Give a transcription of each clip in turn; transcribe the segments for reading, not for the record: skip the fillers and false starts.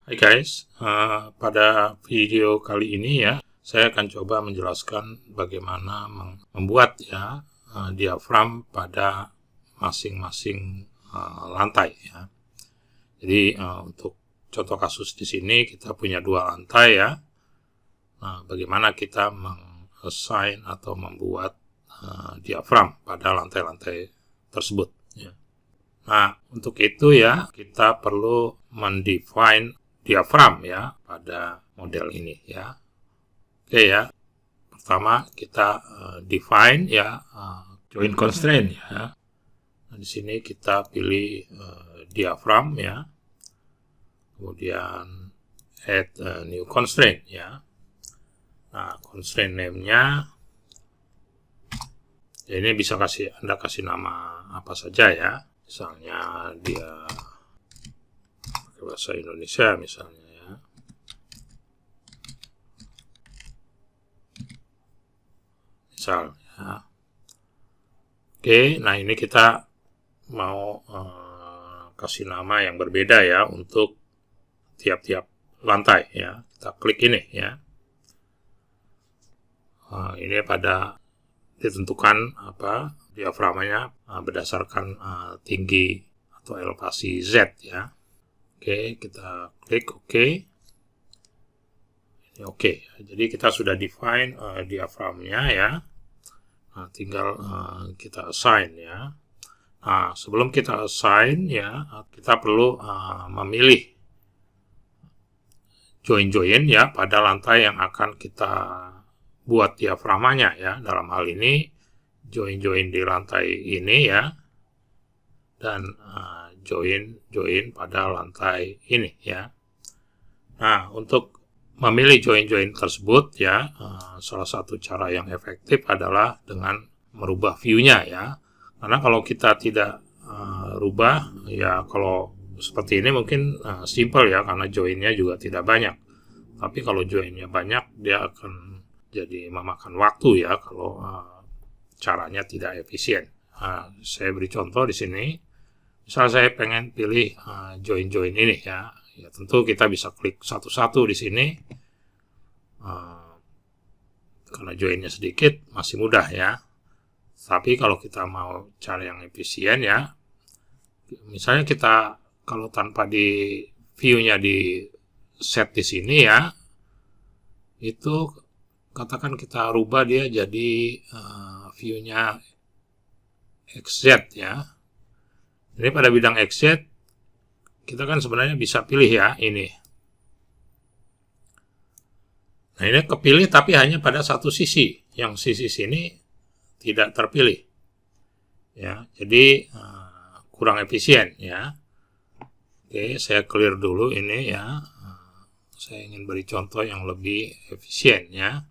Hai guys, pada video kali ini ya, saya akan coba menjelaskan bagaimana membuat diafram pada masing-masing lantai ya. Jadi untuk contoh kasus di sini kita punya 2 lantai ya. Nah, bagaimana kita meng-assign atau membuat diafram pada lantai-lantai tersebut ya. Nah, untuk itu ya kita perlu mendefine diafram ya pada model ini ya. Oke ya. Pertama kita define ya joint constraint ya. Nah, di sini kita pilih diafram ya. Kemudian add new constraint ya. Nah, constraint name-nya ya, ini bisa Anda kasih nama apa saja ya. Misalnya dia pakai bahasa Indonesia misalnya ya. Misalnya. Oke, nah ini kita mau kasih nama yang berbeda ya untuk tiap-tiap lantai ya. Kita klik ini ya. Ini pada ditentukan diaframanya berdasarkan tinggi atau elevasi Z ya. Oke, kita klik OK. Ini OK. Jadi kita sudah define diaframnya ya. Nah, tinggal kita assign ya. Nah, sebelum kita assign ya, kita perlu memilih join ya pada lantai yang akan kita buat diaframanya ya. Dalam hal ini join di lantai ini ya, dan join pada lantai ini ya. Nah, untuk memilih join tersebut ya, salah satu cara yang efektif adalah dengan merubah view-nya ya. Karena kalau kita tidak rubah ya, kalau seperti ini mungkin simple ya, karena join-nya juga tidak banyak. Tapi kalau join-nya banyak, dia akan jadi memakan waktu ya kalau caranya tidak efisien. Saya beri contoh di sini. Misal saya pengen pilih join ini ya. Ya tentu kita bisa klik satu-satu di sini. Karena joinnya sedikit masih mudah ya. Tapi kalau kita mau cara yang efisien ya, misalnya kita kalau tanpa di view-nya di set di sini ya, itu katakan kita rubah dia jadi view-nya XZ ya. Ini pada bidang XZ kita kan sebenarnya bisa pilih ya ini. Nah, ini kepilih tapi hanya pada satu sisi. Yang sisi sini tidak terpilih. Ya, jadi kurang efisien ya. Oke, saya clear dulu ini ya. Saya ingin beri contoh yang lebih efisien ya.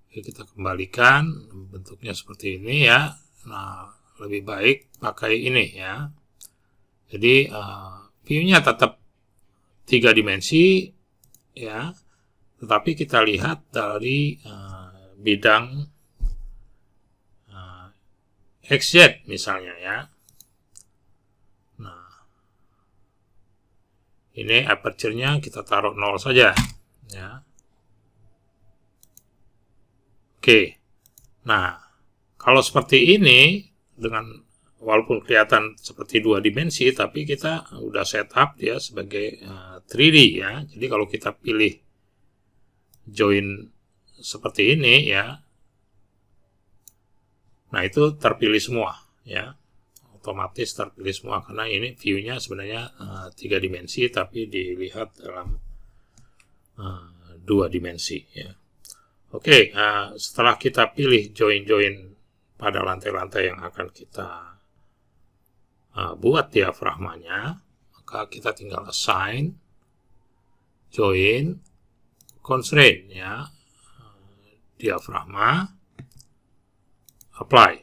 Oke, kita kembalikan bentuknya seperti ini ya. Nah, lebih baik pakai ini ya. Jadi view-nya tetap 3 dimensi ya. Tetapi kita lihat dari bidang XZ misalnya ya. Nah, ini aperture-nya kita taruh 0 saja ya. Oke. Nah, kalau seperti ini dengan walaupun kelihatan seperti 2 dimensi, tapi kita udah setup dia sebagai 3D ya. Jadi kalau kita pilih join seperti ini ya, nah itu terpilih semua ya, otomatis terpilih semua karena ini view-nya sebenarnya 3 dimensi tapi dilihat dalam 2 dimensi ya. Oke, setelah kita pilih join pada lantai-lantai yang akan kita buat diaframanya, maka kita tinggal assign join constraint ya, diafragma, apply.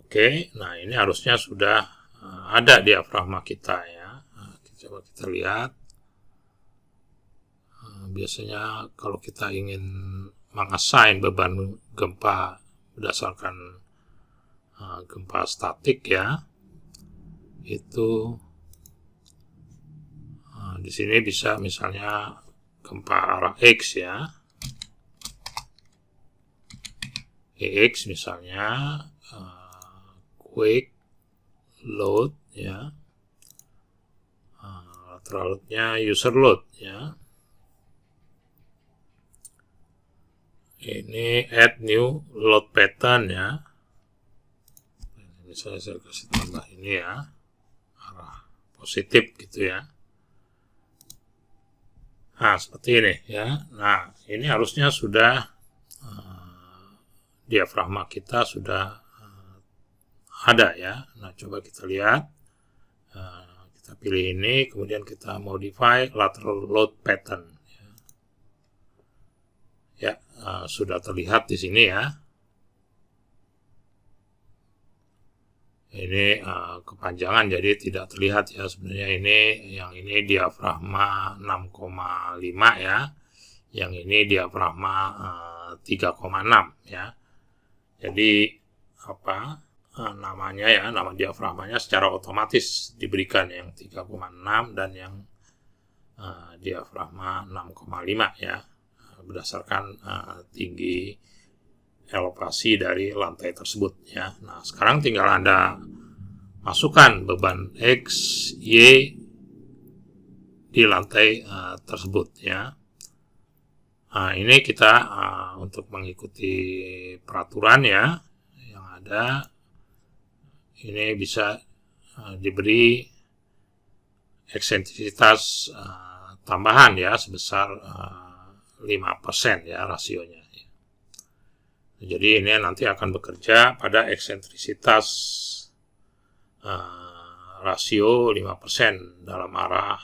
Oke, nah ini harusnya sudah ada diafragma kita ya. Coba kita lihat. Biasanya kalau kita ingin mengassign beban gempa berdasarkan gempa statik ya, itu Di sini bisa misalnya gempa arah X ya. EX misalnya, quake load ya. Lateral loadnya user load ya. Ini add new load pattern ya. Misalnya saya kasih tambah ini ya, arah positif gitu ya. Nah, seperti ini ya. Nah, ini harusnya sudah diafragma kita sudah ada ya. Nah, coba kita lihat. Kita pilih ini, kemudian kita modify lateral load pattern. Ya, sudah terlihat di sini ya. Ini kepanjangan jadi tidak terlihat ya. Sebenarnya ini diafragma 6,5 ya. Yang ini diafragma 3,6 ya. Jadi namanya ya, nama diafragmanya secara otomatis diberikan yang 3,6 dan yang diafragma 6,5 ya, berdasarkan tinggi elevasi dari lantai tersebut ya. Nah, sekarang tinggal Anda masukkan beban X, Y di lantai tersebut ya. Nah, ini kita untuk mengikuti peraturan ya yang ada, ini bisa diberi eksentrisitas tambahan ya sebesar 5% ya rasionya. Jadi ini nanti akan bekerja pada eksentrisitas rasio 5% dalam arah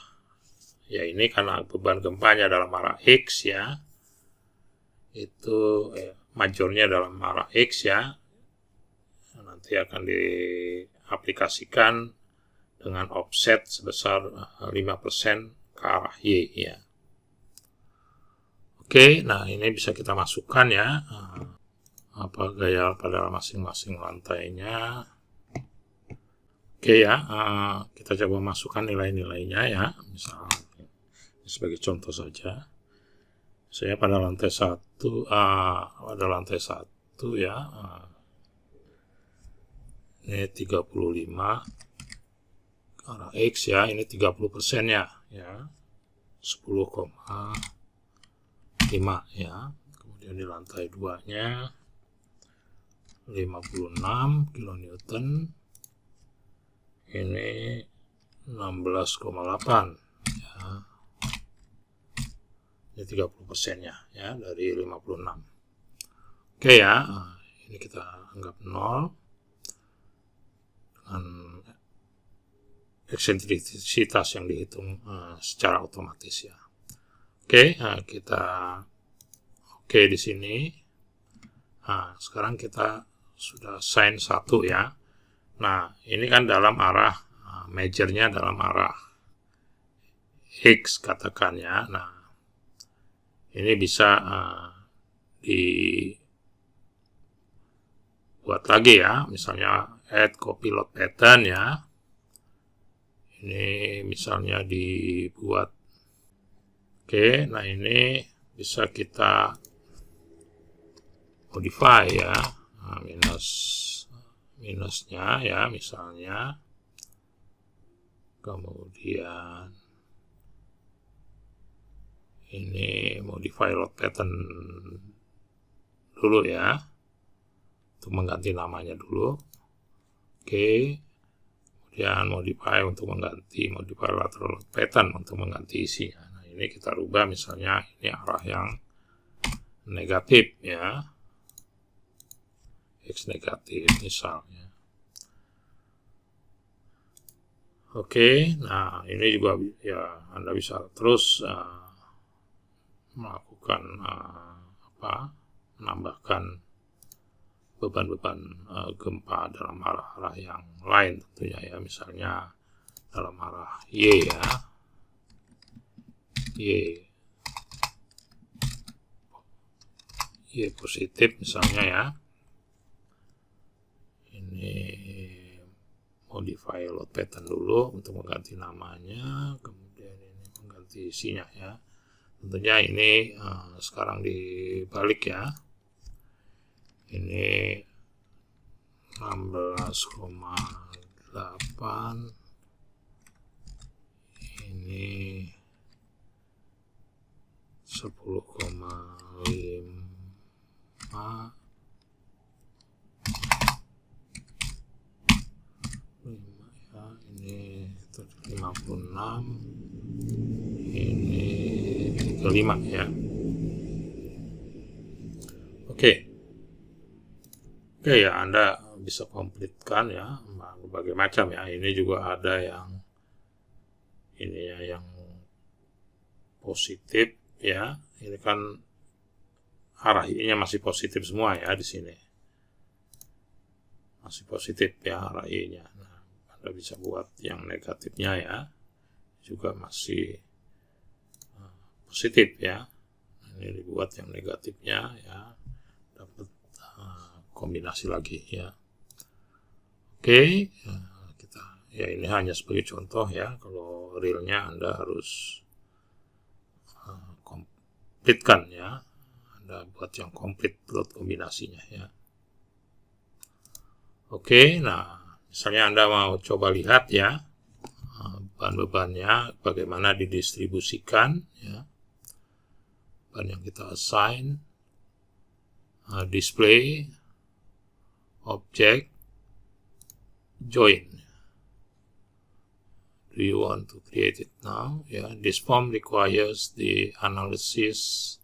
ya, ini karena beban gempanya dalam arah X ya, itu majornya dalam arah X ya, nanti akan diaplikasikan dengan offset sebesar 5% ke arah Y ya. Oke, nah ini bisa kita masukkan ya apa gaya pada masing-masing lantainya. Oke ya, kita coba masukkan nilai-nilainya ya, misalnya sebagai contoh saja. Saya pada lantai 1 ya, ini 35 ke arah X ya, ini 30% ya, 10,5 ya. Kemudian di lantai 2 nya 56 kilonewton, ini 16,8 ya. Ini 30%-nya ya dari 56. Oke ya, ini kita anggap 0 dengan eksentrisitas yang dihitung secara otomatis ya. Oke, kita oke di sini. Nah, sekarang kita sudah sign 1 ya. Nah, ini kan dalam arah majornya dalam arah X katakan ya. Nah, ini bisa dibuat lagi ya, misalnya add copy load pattern ya. Ini misalnya dibuat. Oke, nah ini bisa kita modify ya, minusnya ya misalnya, kemudian ini modify load pattern dulu ya, untuk mengganti namanya dulu. Oke, kemudian modify untuk mengganti modify lateral load pattern untuk mengganti isinya. Nah, ini kita rubah misalnya ini arah yang negatif ya, X negatif misalnya. Oke, nah ini juga ya Anda bisa terus melakukan menambahkan beban-beban gempa dalam arah-arah yang lain tentunya ya, misalnya dalam arah Y ya, Y positif misalnya ya. Ini modify load pattern dulu untuk mengganti namanya, kemudian ini mengganti ganti isinya ya. Tentunya ini sekarang dibalik ya. Ini 16,8, ini 10,5, ya, ini 56, ini 35 ya. Oke ya, Anda bisa komplitkan ya berbagai macam ya. Ini juga ada yang ini ya, yang positif ya. Ini kan arah I-nya masih positif semua ya di sini. Masih positif ya arah I-nya. Nah, Anda bisa buat yang negatifnya ya. Juga masih positif ya. Ini dibuat yang negatifnya ya. Dapat kombinasi lagi ya. Oke, ya ini hanya sebagai contoh ya. Kalau realnya Anda harus komplitkan ya. Anda buat yang komplit load kombinasinya ya. Oke, nah misalnya Anda mau coba lihat ya beban-bebannya bagaimana didistribusikan ya. Beban yang kita assign, display, object, join. Do you want to create it now? Yeah, this form requires the analysis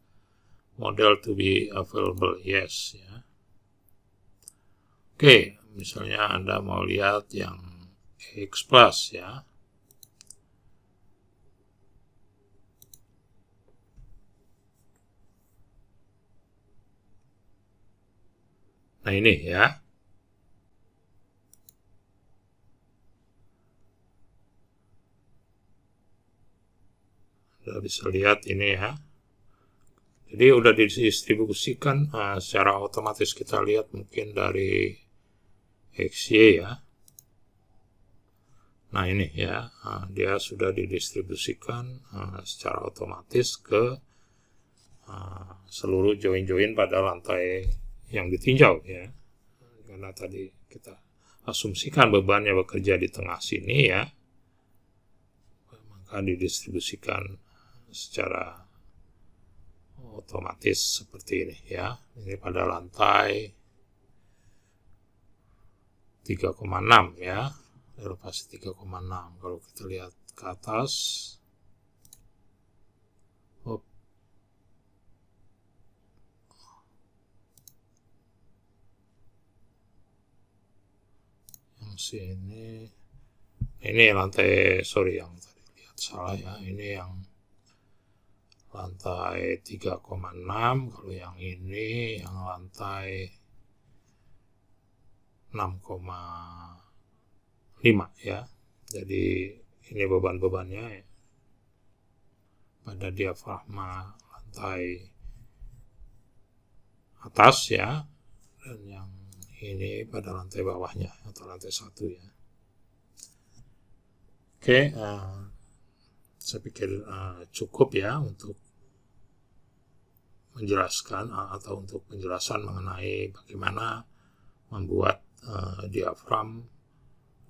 model to be available. Yes. Ya. Oke, misalnya Anda mau lihat yang X plus ya. Nah ini ya. Anda bisa lihat ini ya. Jadi udah didistribusikan secara otomatis. Kita lihat mungkin dari XY ya. Nah ini ya, dia sudah didistribusikan secara otomatis ke seluruh join-join pada lantai yang ditinjau ya. Karena tadi kita asumsikan bebannya bekerja di tengah sini ya, maka didistribusikan secara otomatis seperti ini ya. Ini pada lantai 3,6 ya, elevasi 3,6. Kalau kita lihat ke atas, yang sini, ini lantai, sorry yang tadi lihat salah ya, ini yang lantai 3,6, kalau yang ini yang lantai 6,5 ya. Jadi ini beban-bebannya ya, pada diafragma lantai atas ya, dan yang ini pada lantai bawahnya atau lantai 1 ya. Oke, saya pikir cukup ya untuk menjelaskan atau untuk penjelasan mengenai bagaimana membuat diafram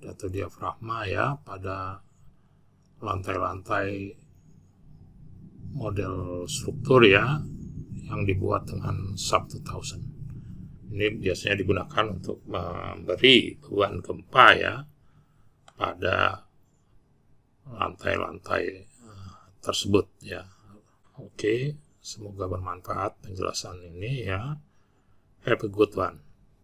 atau diafragma ya pada lantai-lantai model struktur ya yang dibuat dengan sub 2000. Ini biasanya digunakan untuk memberi beban gempa ya pada lantai-lantai tersebut ya. Oke, semoga bermanfaat penjelasan ini ya. Have a good one.